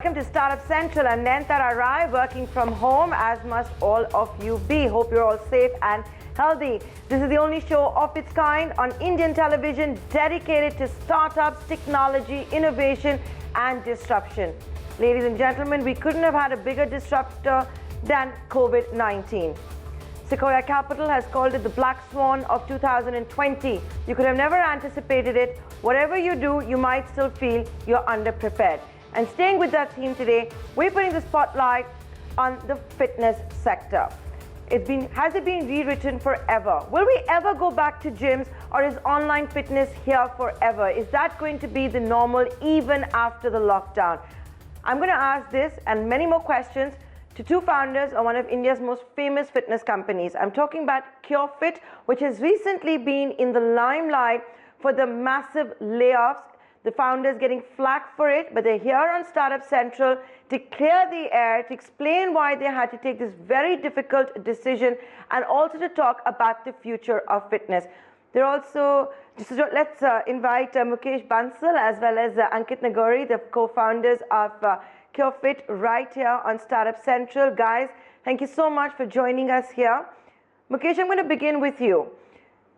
Welcome to Startup Central. I'm Nayantara Rai, working from home, as must all of you be. Hope you're all safe and healthy. This is the only show of its kind on Indian television dedicated to startups, technology, innovation, and disruption. Ladies and gentlemen, we couldn't have had a bigger disruptor than COVID-19. Sequoia Capital has called it the Black Swan of 2020. You could have never anticipated it. Whatever you do, you might still feel you're underprepared. And staying with that theme today, we're putting the spotlight on the fitness sector. Has it been rewritten forever? Will we ever go back to gyms, or is online fitness here forever? Is that going to be the normal even after the lockdown? I'm going to ask this and many more questions to two founders of one of India's most famous fitness companies. I'm talking about CureFit, which has recently been in the limelight for the massive layoffs. The founders getting flack for it, but they're here on Startup Central to clear the air, to explain why they had to take this very difficult decision, and also to talk about the future of fitness. They're also, let's invite Mukesh Bansal as well as Ankit Nagori, the co-founders of CureFit, right here on Startup Central. Guys, thank you so much for joining us here. Mukesh, I'm going to begin with you.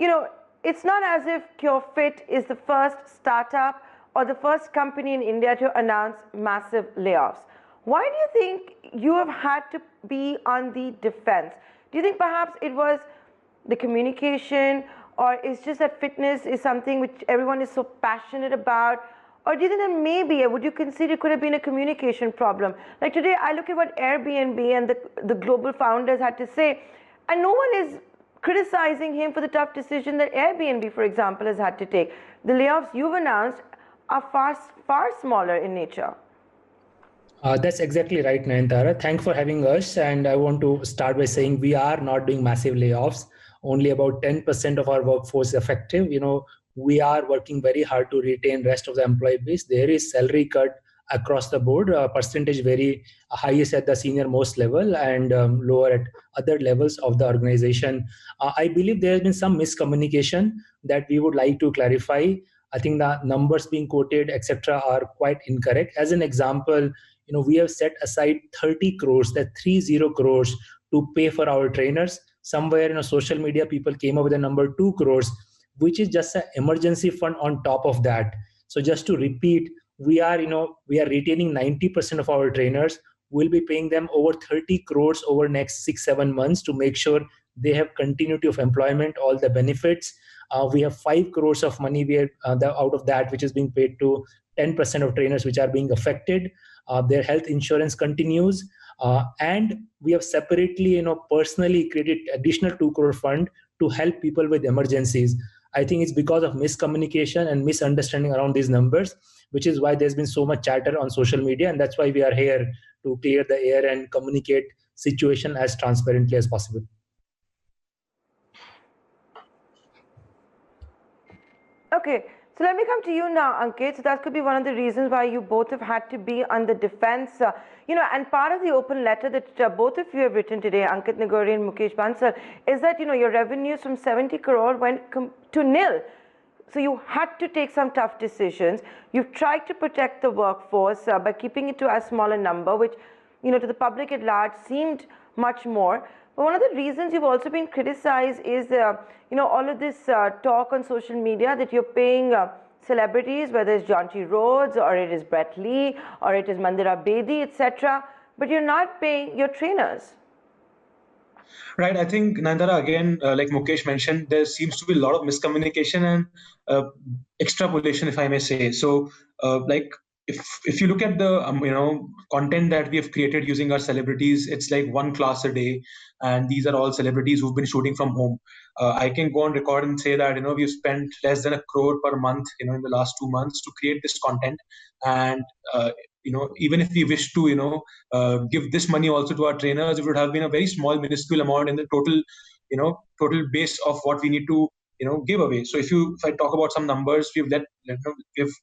It's not as if CureFit is the first startup or the first company in India to announce massive layoffs. Why do you think you have had to be on the defense? Do you think perhaps it was the communication, or it's just that fitness is something which everyone is so passionate about? Or do you think that maybe, would you consider it could have been a communication problem? Like today, I look at what Airbnb and the global founders had to say, and no one is criticizing him for the tough decision that Airbnb, for example, has had to take. The layoffs you've announced are far smaller in nature. That's exactly right, Nayantara. Thanks for having us. And I want to start by saying we are not doing massive layoffs. Only about 10% of our workforce is effective. We are working very hard to retain rest of the employee base. There is salary cut across the board, percentage very highest at the senior most level and lower at other levels of the organization. I believe there has been some miscommunication that we would like to clarify. I think the numbers being quoted, etc., are quite incorrect. As an example, we have set aside 30 crores, that 30 crores to pay for our trainers. Somewhere in social media, people came up with the number 2 crores, which is just an emergency fund on top of that. So just to repeat, we are retaining 90% of our trainers. We'll be paying them over 30 crores over next 6-7 months to make sure they have continuity of employment, all the benefits. We have 5 crores of money out of that, which is being paid to 10% of trainers which are being affected. Their health insurance continues. And we have separately, personally created additional 2 crore fund to help people with emergencies. I think it's because of miscommunication and misunderstanding around these numbers, which is why there's been so much chatter on social media. And that's why we are here to clear the air and communicate situation as transparently as possible. Okay, so let me come to you now, Ankit. So that could be one of the reasons why you both have had to be on the defense. And part of the open letter that both of you have written today, Ankit Nagori and Mukesh Bansal, is that, your revenues from 70 crore went to nil. So you had to take some tough decisions. You've tried to protect the workforce by keeping it to a smaller number, which, to the public at large seemed much more. But one of the reasons you've also been criticized is, all of this talk on social media that you're paying celebrities, whether it's John T. Rhodes or it is Brett Lee or it is Mandira Bedi, etc., but you're not paying your trainers. Right. I think, Nayantara, again, like Mukesh mentioned, there seems to be a lot of miscommunication and extrapolation, if I may say. So, if you look at the content that we have created using our celebrities, it's like one class a day, and these are all celebrities who've been shooting from home. I can go on record and say that we've spent less than 1 crore per month in the last 2 months to create this content, and even if we wish to give this money also to our trainers, it would have been a very small minuscule amount in the total base of what we need to give away. So if I talk about some numbers, we've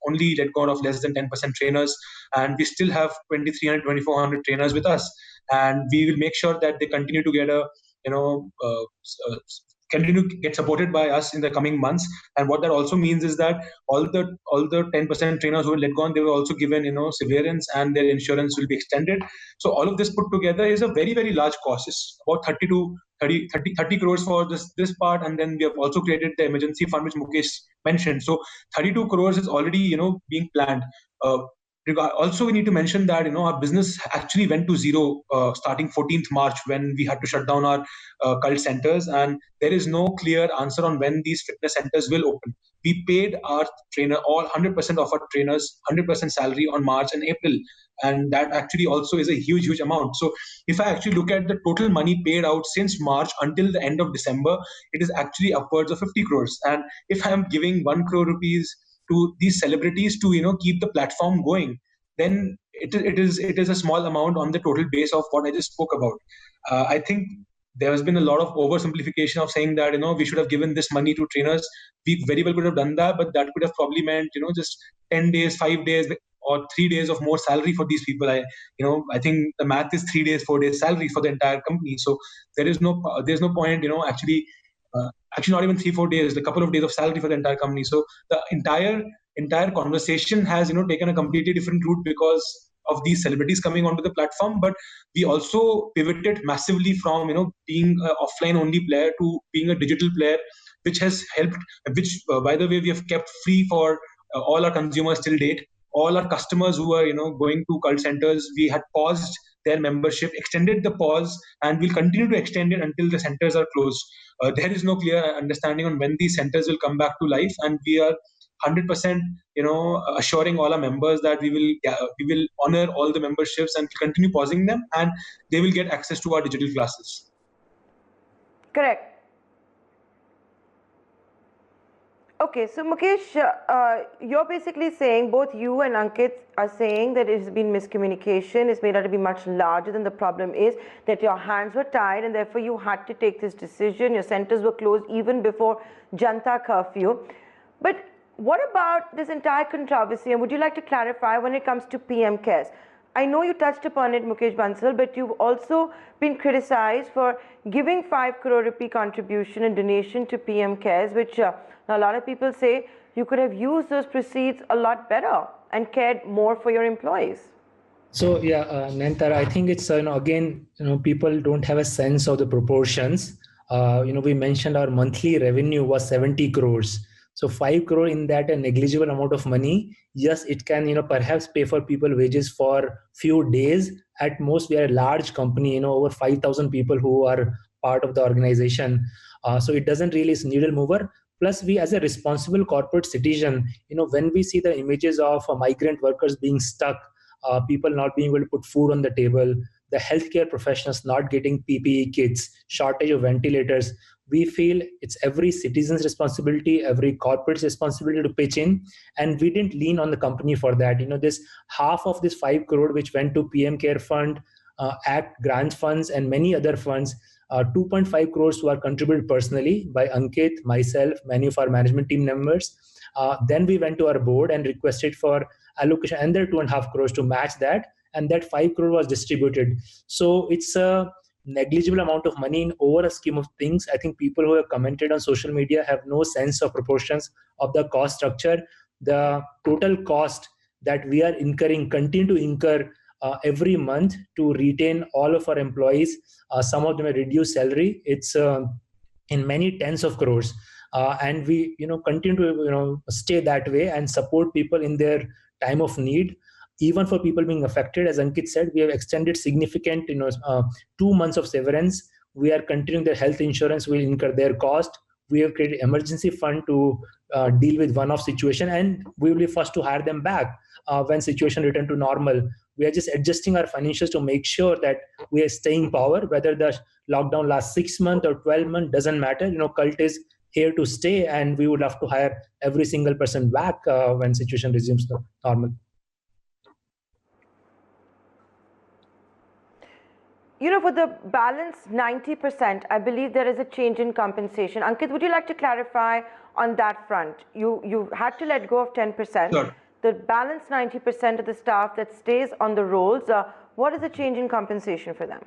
only let go of less than 10% trainers, and we still have 2,300, 2,400 trainers with us, and we will make sure that they continue to get a continue to get supported by us in the coming months. And what that also means is that all the 10% trainers who were let go, they were also given severance, and their insurance will be extended. So all of this put together is a very, very large cost. It's about 30 crores for this part, and then we have also created the emergency fund which Mukesh mentioned. So 32 crores is already being planned. Also, we need to mention that our business actually went to zero starting 14th March, when we had to shut down our cult centers, and there is no clear answer on when these fitness centers will open. We paid our trainer all 100% of our trainers 100% salary on March and April, and that actually also is a huge amount. So if I actually look at the total money paid out since March until the end of December, it is actually upwards of 50 crores. And if I am giving 1 crore rupees to these celebrities to keep the platform going, then it is a small amount on the total base of what I just spoke about. I think there has been a lot of oversimplification of saying that we should have given this money to trainers. We very well could have done that, but that could have probably meant just 10 days, 5 days, or 3 days of more salary for these people. I think the math is 3 days, 4 days salary for the entire company. So there's no point actually not even 3-4 days, a couple of days of salary for the entire company. So the entire conversation has taken a completely different route because of these celebrities coming onto the platform. But we also pivoted massively from being an offline only player to being a digital player, which has helped, which by the way, we have kept free for all our consumers till date. All our customers who are going to cult centers, we had paused their membership, extended the pause, and we'll continue to extend it until the centers are closed. There is no clear understanding on when these centers will come back to life, and we are 100% assuring all our members that we will honor all the memberships and continue pausing them, and they will get access to our digital classes. Correct. Okay, so Mukesh, you're basically saying, both you and Ankit are saying, that it has been miscommunication. It's made out to be much larger than the problem is, that your hands were tied and therefore you had to take this decision. Your centers were closed even before Janta curfew. But what about this entire controversy, and would you like to clarify when it comes to PM Cares? I know you touched upon it, Mukesh Bansal, but you've also been criticized for giving 5 crore rupee contribution and donation to PM Cares, which now a lot of people say you could have used those proceeds a lot better and cared more for your employees. So yeah, Nayantara, I think it's again, people don't have a sense of the proportions. We mentioned our monthly revenue was 70 crores. So 5 crore in that, a negligible amount of money. Yes, it can perhaps pay for people wages for few days. At most, we are a large company, over 5,000 people who are part of the organization. So it doesn't really is needle mover. Plus, we as a responsible corporate citizen, when we see the images of migrant workers being stuck, people not being able to put food on the table, the healthcare professionals not getting PPE kits, shortage of ventilators, we feel it's every citizen's responsibility, every corporate's responsibility to pitch in. And we didn't lean on the company for that. This half of this 5 crore, which went to PM Care Fund, ACT grant funds, and many other funds, 2.5 crores were contributed personally by Ankit, myself, many of our management team members. Then we went to our board and requested for allocation and their 2.5 crores to match that. And that 5 crore was distributed. So it's a negligible amount of money in over a scheme of things. I think people who have commented on social media have no sense of proportions of the cost structure. The total cost that we are incurring, continue to incur every month to retain all of our employees. Some of them are reduced salary. It's in many tens of crores. And we continue to stay that way and support people in their time of need. Even for people being affected, as Ankit said, we have extended significant 2 months of severance. We are continuing their health insurance, will incur their cost. We have created emergency fund to deal with one-off situation, and we will be first to hire them back when situation return to normal. We are just adjusting our financials to make sure that we are staying power, whether the lockdown lasts 6 months or 12 months, doesn't matter. Cult is here to stay, and we would love to hire every single person back when situation resumes normal. For the balance 90%, I believe there is a change in compensation. Ankit, would you like to clarify on that front? You had to let go of 10%. Sure. The balance 90% of the staff that stays on the rolls, what is the change in compensation for them?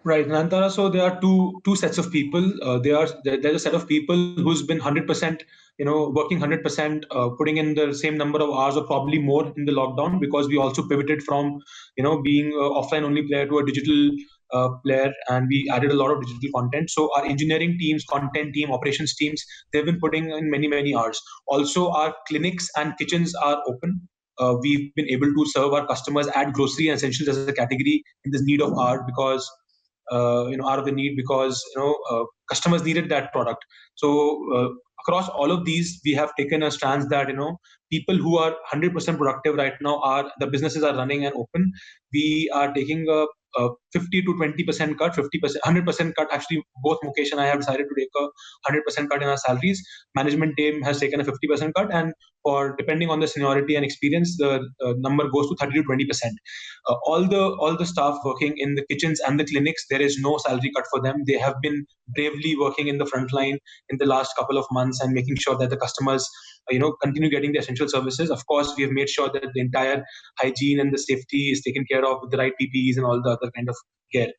Right, Nantara. So there are two sets of people. There's a set of people who's been 100%, working 100%, putting in the same number of hours or probably more in the lockdown, because we also pivoted from, being offline only player to a digital player, and we added a lot of digital content. So our engineering teams, content team, operations teams, they've been putting in many hours. Also, our clinics and kitchens are open. We've been able to serve our customers, add grocery and essentials as a category in this need of hour, because out of the need, because customers needed that product. So across all of these, we have taken a stance that people who are 100% productive right now, are the businesses are running and open. We are taking a 50 to 20% cut, 50%, 100% cut. Actually, both Mukesh and I have decided to take a 100% cut in our salaries. Management team has taken a 50% cut, and for depending on the seniority and experience, the number goes to 30 to 20%. All the staff working in the kitchens and the clinics, there is no salary cut for them. They have been bravely working in the front line in the last couple of months and making sure that the customers continue getting the essential services. Of course, we have made sure that the entire hygiene and the safety is taken care of with the right PPEs and all the other kind of care.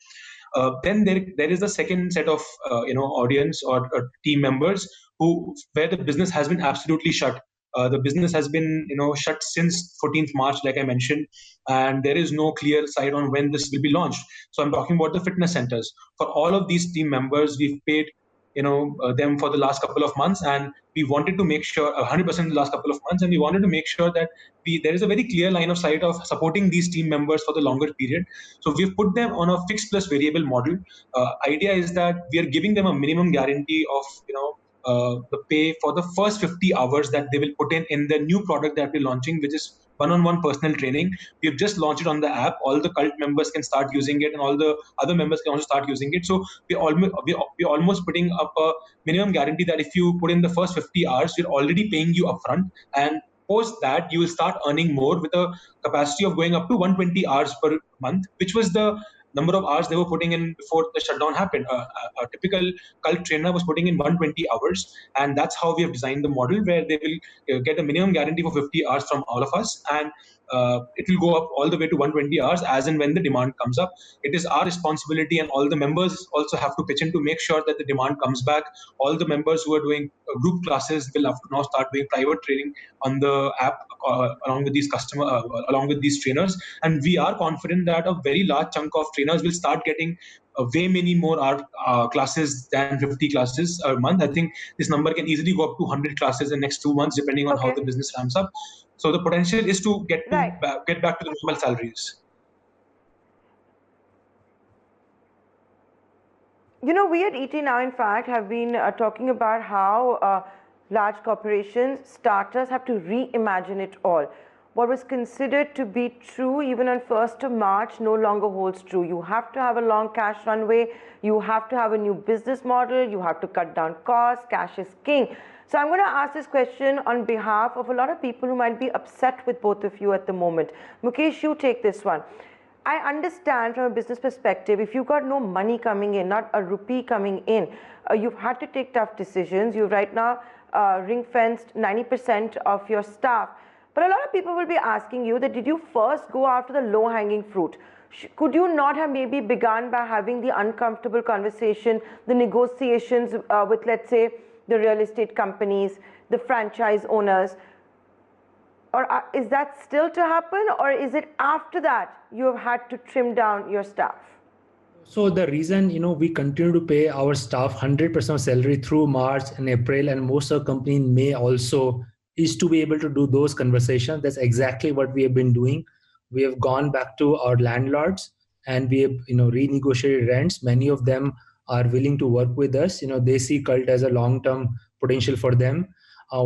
Then there is a second set of audience, or team members, where the business has been absolutely shut. The business has been shut since 14th March, like I mentioned, and there is no clear sight on when this will be launched. So I'm talking about the fitness centers. For all of these team members, we've paid them for the last couple of months, and we wanted to make sure 100% the last couple of months, and we wanted to make sure that there is a very clear line of sight of supporting these team members for the longer period. So we've put them on a fixed plus variable model. Idea is that we are giving them a minimum guarantee of the pay for the first 50 hours that they will put in the new product that we're launching, which is one-on-one personal training. We have just launched it on the app. All the cult members can start using it, and all the other members can also start using it. So we're almost putting up a minimum guarantee that if you put in the first 50 hours, we're already paying you upfront, and post that you will start earning more, with a capacity of going up to 120 hours per month, which was the number of hours they were putting in before the shutdown happened. A typical cult trainer was putting in 120 hours, and that's how we have designed the model, where they will get a minimum guarantee for 50 hours from all of us, and it will go up all the way to 120 hours as and when the demand comes up. It is our responsibility, and all the members also have to pitch in to make sure that the demand comes back. All the members who are doing group classes will have to now start doing private training on the app, along with these trainers, and we are confident that a very large chunk of trainers will start getting way many more classes than 50 classes a month. I think this number can easily go up to 100 classes in the next 2 months, depending on how the business ramps up. So the potential is to get back to the normal salaries. We at ET Now, in fact, have been talking about how large corporations, startups have to reimagine it all. What was considered to be true even on 1st of March no longer holds true. You have to have a long cash runway. You have to have a new business model. You have to cut down costs. Cash is king. So I'm going to ask this question on behalf of a lot of people who might be upset with both of you at the moment. Mukesh, you take this one. I understand from a business perspective, if you've got no money coming in, not a rupee coming in, you've had to take tough decisions. You've right now ring-fenced 90% of your staff. But a lot of people will be asking you that, did you first go after the low-hanging fruit? Could you not have maybe begun by having the uncomfortable conversation, the negotiations with, let's say, the real estate companies, the franchise owners? Or is that still to happen, or is it after that you have had to trim down your staff? So the reason, we continue to pay our staff 100% of salary through March and April, and most of the company in May also, is to be able to do those conversations. That's exactly what we have been doing. We have gone back to our landlords and we have, renegotiated rents. Many of them are willing to work with us. They see Cult as a long-term potential for them.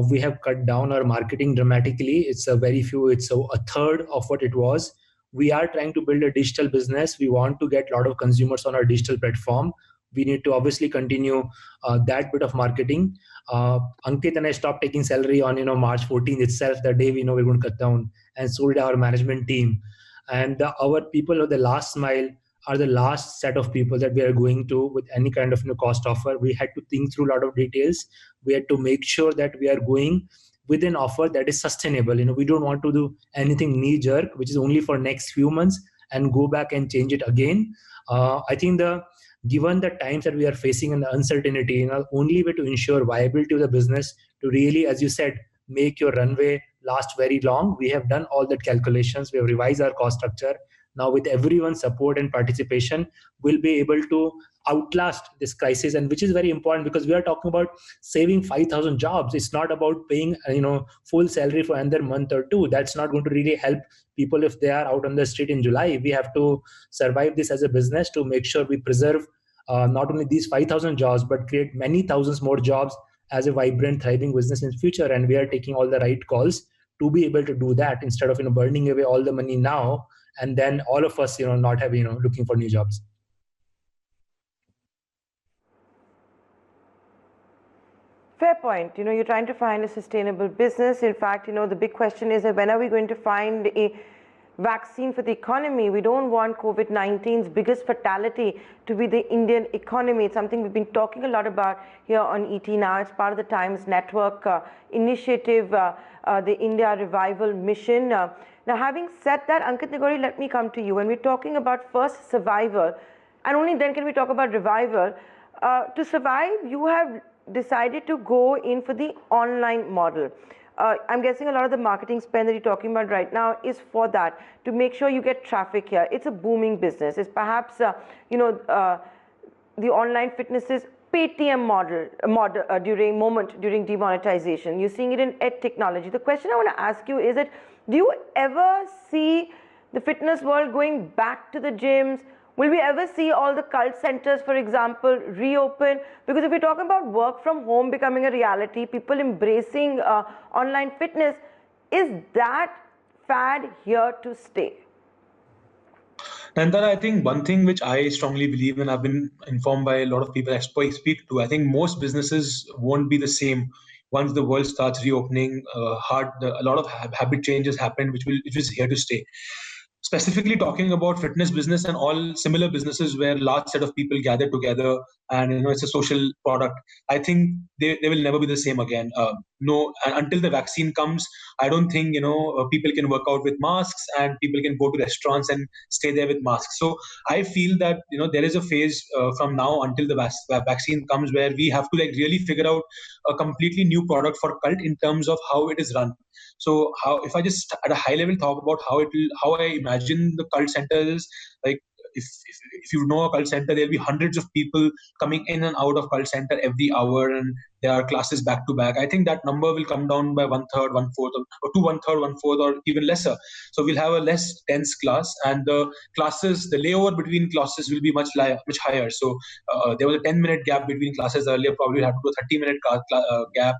We have cut down our marketing dramatically. It's a third of what it was. We are trying to build a digital business. We want to get a lot of consumers on our digital platform. We need to obviously continue that bit of marketing. Ankit and I stopped taking salary on March 14th itself, the day we know we're going to cut down, and so did our management team. And our people of the last mile are the last set of people that we are going to with any kind of cost offer. We had to think through a lot of details. We had to make sure that we are going with an offer that is sustainable. We don't want to do anything knee jerk, which is only for next few months and go back and change it again. I think given the times that we are facing and the uncertainty, only way to ensure viability of the business to really, as you said, make your runway last very long. We have done all that calculations. We have revised our cost structure. Now, with everyone's support and participation, we'll be able to outlast this crisis, and which is very important because we are talking about saving 5,000 jobs. It's not about paying full salary for another month or two. That's not going to really help people if they are out on the street in July. We have to survive this as a business to make sure we preserve not only these 5,000 jobs, but create many thousands more jobs as a vibrant, thriving business in the future. And we are taking all the right calls to be able to do that instead of burning away all the money now and then all of us not having looking for new jobs. Fair point. You're trying to find a sustainable business. In fact, the big question is that when are we going to find a vaccine for the economy? We don't want COVID-19's biggest fatality to be the Indian economy. It's something we've been talking a lot about here on ET Now. It's part of the Times Network initiative, the India Revival Mission. Now, having said that, Ankit, Nagori, let me come to you. When we're talking about first survival, and only then can we talk about revival, to survive, you have decided to go in for the online model. I'm guessing a lot of the marketing spend that you're talking about right now is for that, to make sure you get traffic here. It's a booming business. It's perhaps, the online fitness's Paytm model during demonetization. You're seeing it in ed technology. The question I want to ask you is that, do you ever see the fitness world going back to the gyms? Will we ever see all the cult centers, for example, reopen? Because if we're talking about work from home becoming a reality, people embracing online fitness, is that fad here to stay? Nayantara, I think one thing which I strongly believe, and I've been informed by a lot of people I speak to, I think most businesses won't be the same once the world starts reopening. A lot of habit changes happen, which is here to stay. Specifically talking about fitness business and all similar businesses where large set of people gather together and it's a social product, I think they will never be the same again. Until the vaccine comes, I don't think people can work out with masks and people can go to restaurants and stay there with masks. So I feel that there is a phase from now until the vaccine comes where we have to really figure out a completely new product for cult in terms of how it is run. So if I just at a high level talk about how I imagine the cult center is, like if you know a cult center, there'll be hundreds of people coming in and out of cult center every hour, and there are classes back to back. I think that number will come down by 1/3, 1/4, or to 1/3, 1/4, or even lesser. So we'll have a less dense class, and the layover between classes will be much higher. So there was a 10-minute gap between classes earlier. Probably we'll have to do a 30-minute gap.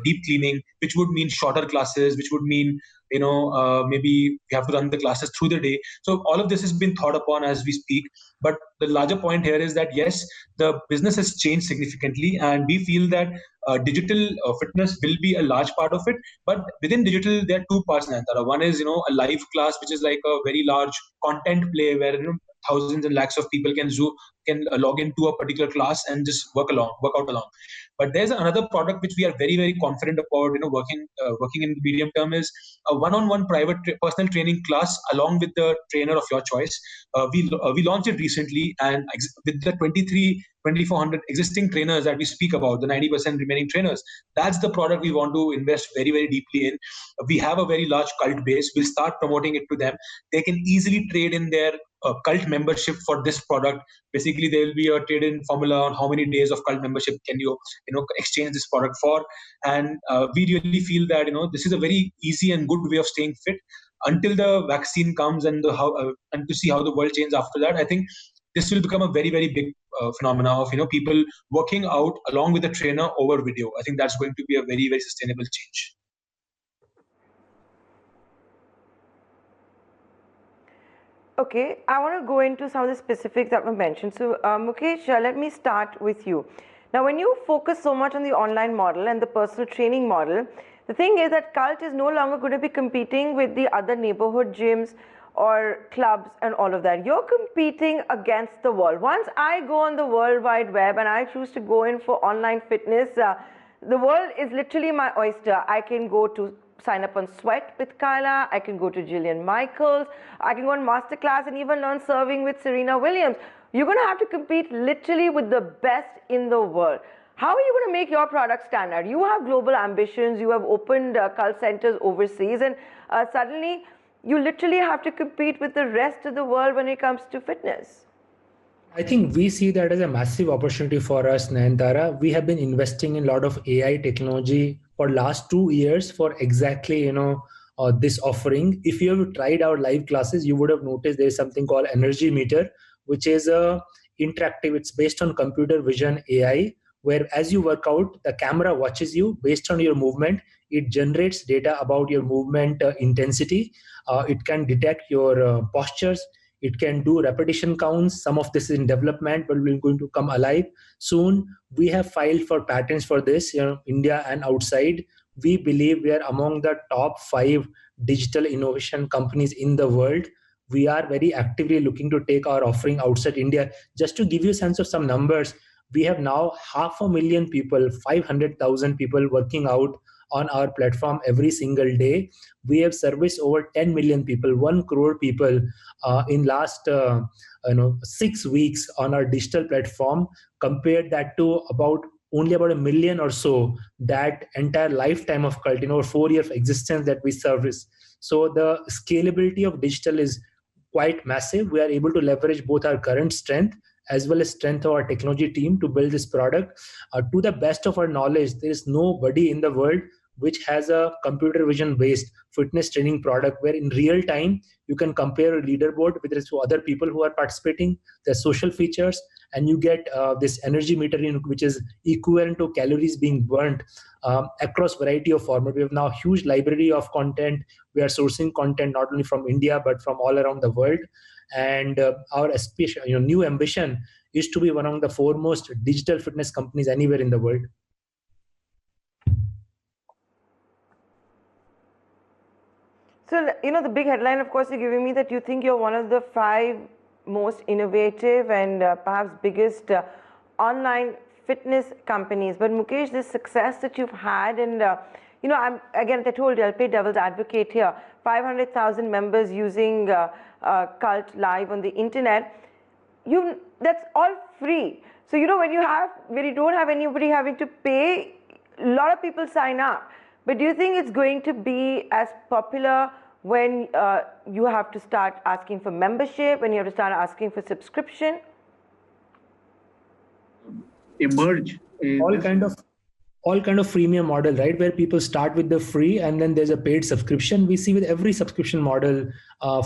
Deep cleaning, which would mean shorter classes, which would mean maybe we have to run the classes through the day. So all of this has been thought upon as we speak. But the larger point here is that yes, the business has changed significantly, and we feel that digital fitness will be a large part of it. But within digital, there are two parts, Nayantara. One is a live class, which is like a very large content play where thousands and lakhs of people can log into a particular class and just work out along. But there's another product which we are very, very confident about, working in the medium term, is a one-on-one private personal training class along with the trainer of your choice. We launched it recently, and with the 2,400 existing trainers that we speak about, the 90% remaining trainers, that's the product we want to invest very, very deeply in. We have a very large cult base. We'll start promoting it to them. They can easily trade in their cult membership for this product. Basically, there will be a trade-in formula on how many days of cult membership can you exchange this product for. And we really feel that this is a very easy and good way of staying fit until the vaccine comes, and to see how the world changes after that. I think this will become a very, very big phenomena of people working out along with the trainer over video. I think that's going to be a very, very sustainable change. Okay, I want to go into some of the specifics that were mentioned. So, Mukesh, let me start with you. Now, when you focus so much on the online model and the personal training model, the thing is that cult is no longer going to be competing with the other neighborhood gyms or clubs and all of that. You're competing against the world. Once I go on the World Wide Web and I choose to go in for online fitness, the world is literally my oyster. I can go to sign up on Sweat with Kyla. I can go to Jillian Michaels. I can go on Masterclass and even learn serving with Serena Williams. You're going to have to compete literally with the best in the world. How are you going to make your product stand out? You have global ambitions. You have opened cult centers overseas, and suddenly you literally have to compete with the rest of the world when it comes to fitness. I think we see that as a massive opportunity for us, Nayantara. We have been investing in a lot of AI technology for last 2 years for exactly, this offering. If you have tried our live classes, you would have noticed there is something called energy meter, which is interactive. It's based on computer vision AI, where as you work out, the camera watches you based on your movement. It generates data about your movement intensity. It can detect your postures. It can do repetition counts. Some of this is in development, but we're going to come alive soon. We have filed for patents for this, India and outside. We believe we are among the top 5 digital innovation companies in the world. We are very actively looking to take our offering outside India. Just to give you a sense of some numbers, we have now 500,000 people, 500,000 people working out on our platform every single day. We have serviced over 10 million people, 1 crore people in last 6 weeks on our digital platform. Compare that to only about 1 million or so that entire lifetime of cult, 4 years of existence that we service. So the scalability of digital is quite massive. We are able to leverage both our current strength as well as strength of our technology team to build this product. To the best of our knowledge, there is nobody in the world which has a computer vision based fitness training product where in real time you can compare a leaderboard with respect to other people who are participating, their social features, and you get this energy meter which is equivalent to calories being burnt across variety of formats. We have now a huge library of content. We are sourcing content not only from India but from all around the world. And our new ambition is to be one of the foremost digital fitness companies anywhere in the world. So, the big headline, of course, you're giving me that you think you're one of the 5 most innovative and perhaps biggest online fitness companies. But Mukesh, this success that you've had, and I'm again, I told you, I'll play devil's advocate here. 500,000 members using Cult Live on the internet. That's all free. So when you don't have anybody having to pay, a lot of people sign up. But do you think it's going to be as popular when you have to start asking for membership, when you have to start asking for subscription? Emerge. All kind of freemium model, right? Where people start with the free and then there's a paid subscription. We see with every subscription model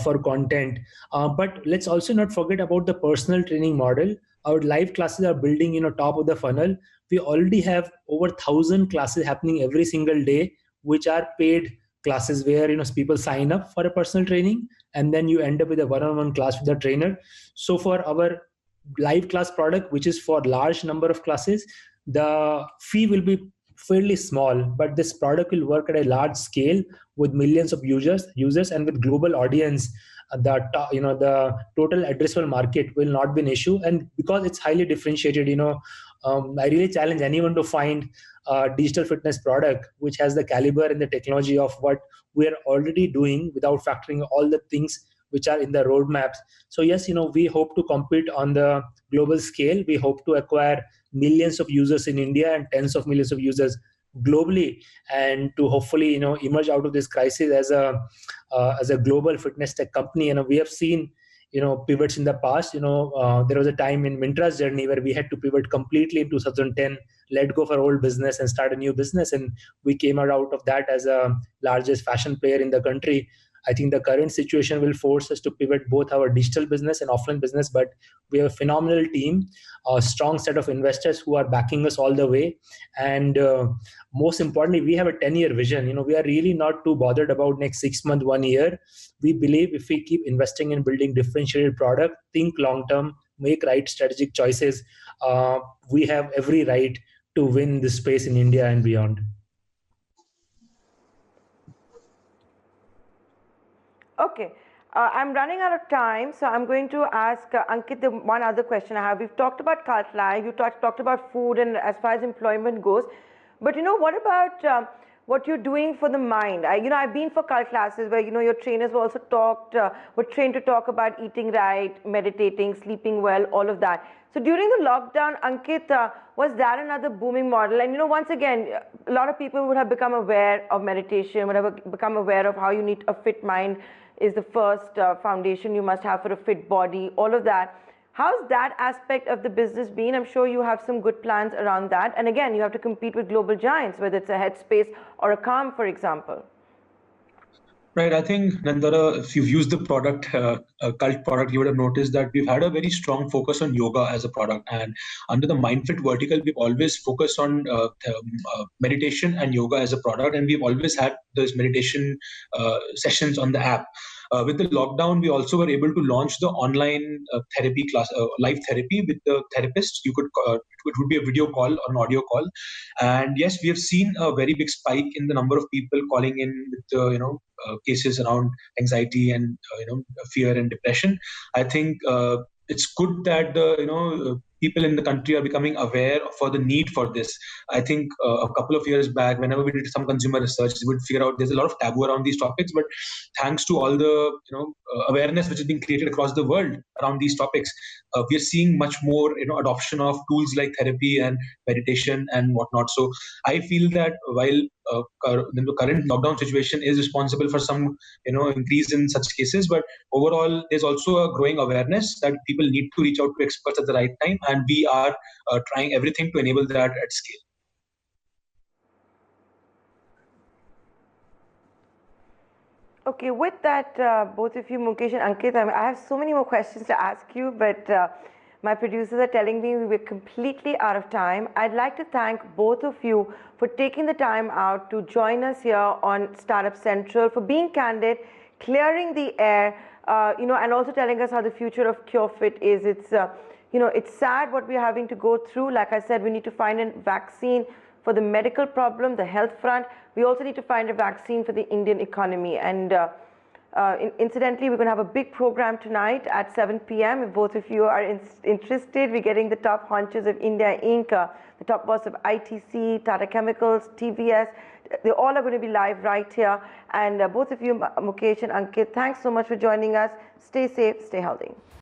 for content. But let's also not forget about the personal training model. Our live classes are building, top of the funnel. We already have over 1,000 classes happening every single day, which are paid classes where people sign up for a personal training and then you end up with a one-on-one class with the trainer. So for our live class product, which is for large number of classes, the fee will be fairly small, but this product will work at a large scale with millions of users and with global audience. The total addressable market will not be an issue, and because it's highly differentiated, I really challenge anyone to find a digital fitness product which has the caliber and the technology of what we are already doing without factoring all the things which are in the roadmaps. So yes, we hope to compete on the global scale. We hope to acquire millions of users in India and tens of millions of users globally, and to hopefully emerge out of this crisis as a global fitness tech company. We have seen pivots in the past. There was a time in Mintra's journey where we had to pivot completely in 2010, let go of our old business and start a new business, and we came out of that as a largest fashion player in the country. I think the current situation will force us to pivot both our digital business and offline business, but we have a phenomenal team, a strong set of investors who are backing us all the way. And most importantly, we have a 10-year vision. We are really not too bothered about next 6 months, 1 year. We believe if we keep investing in building differentiated product, think long-term, make right strategic choices, we have every right to win this space in India and beyond. Okay, I'm running out of time, so I'm going to ask Ankit the one other question I have. We've talked about Cult Live, you talked about food and as far as employment goes, but what about what you're doing for the mind. I've been for cult classes where, your trainers were also were trained to talk about eating right, meditating, sleeping well, all of that. So during the lockdown, Ankit, was that another booming model? And, once again, a lot of people would have become aware of meditation, would have become aware of how you need a fit mind is the first foundation you must have for a fit body, all of that. How's that aspect of the business been? I'm sure you have some good plans around that. And again, you have to compete with global giants, whether it's a Headspace or a Calm, for example. Right. I think, Nandara, if you've used the product, a cult product, you would have noticed that we've had a very strong focus on yoga as a product. And under the MindFit vertical, we've always focused on meditation and yoga as a product. And we've always had those meditation sessions on the app. With the lockdown, we also were able to launch the online therapy class, live therapy with the therapist. You could it would be a video call or an audio call, and yes, we have seen a very big spike in the number of people calling in with cases around anxiety and fear and depression. I think it's good that the people in the country are becoming aware for the need for this. I think a couple of years back, whenever we did some consumer research, we would figure out there's a lot of taboo around these topics. But thanks to all the awareness which is being created across the world around these topics, we are seeing much more adoption of tools like therapy and meditation and whatnot. So I feel that while the current lockdown situation is responsible for some increase in such cases, but overall there's also a growing awareness that people need to reach out to experts at the right time, and we are trying everything to enable that at scale. Okay, with that, both of you, Mukesh and Ankit, I have so many more questions to ask you, but my producers are telling me we're completely out of time. I'd like to thank both of you for taking the time out to join us here on Startup Central, for being candid, clearing the air, and also telling us how the future of CureFit is. It's sad what we're having to go through. Like I said, we need to find a vaccine for the medical problem, the health front. We also need to find a vaccine for the Indian economy. And incidentally, we're going to have a big program tonight at 7 p.m. If both of you are interested, we're getting the top honchos of India Inc., the top boss of ITC, Tata Chemicals, TVS. They all are going to be live right here. And both of you, Mukesh and Ankit, thanks so much for joining us. Stay safe, stay healthy.